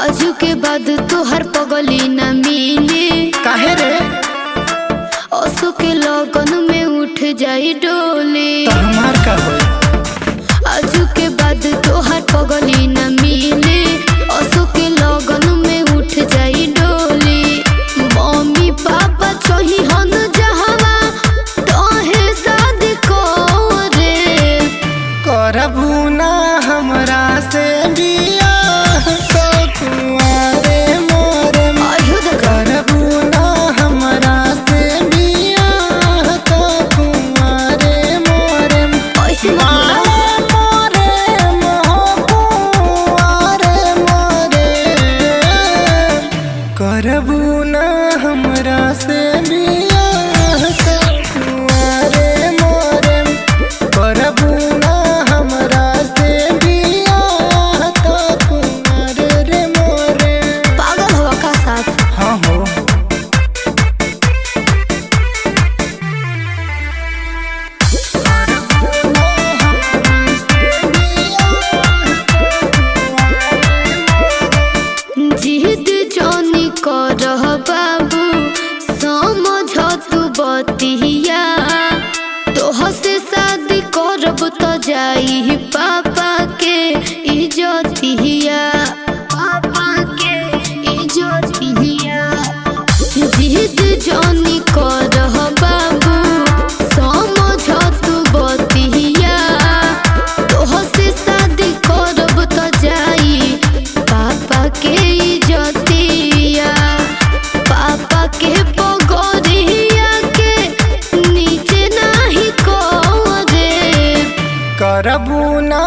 आजू के बाद तोहर पगली न मिले काहे रे? असो के लगन में उठ जाई डोले तो हमार का होई? आजू के बाद तोहर पगली न मिले असो के लगन में उठ जाई डोले। मम्मी पापा चही हन जहवा तोहे शादी करे करबू ना हमरा से बियाह तो कुंवारे मोरे करबू ना हमरा से बियाह तो कुंवारे मोरे ऐसे मत बोला। करबू ना हमरा से बियाह तो कुंवारे मोरे करबू ना हमरा से बियाह तो कुंवारे रे मोरे। पागल हवा का साथ हाँ हो जिद जानी करह बाबू समझ तू बतिया तोह से शादी करब तो जाई पापा के इज्जतिया पापा के इज्जतिया। जिद जानी करह बाबू समझ तू बतिया तोह से शादी करब तो जाई पापा के इज्जतिया। पापा के पगोरिया के नीचे नाही करे करबू ना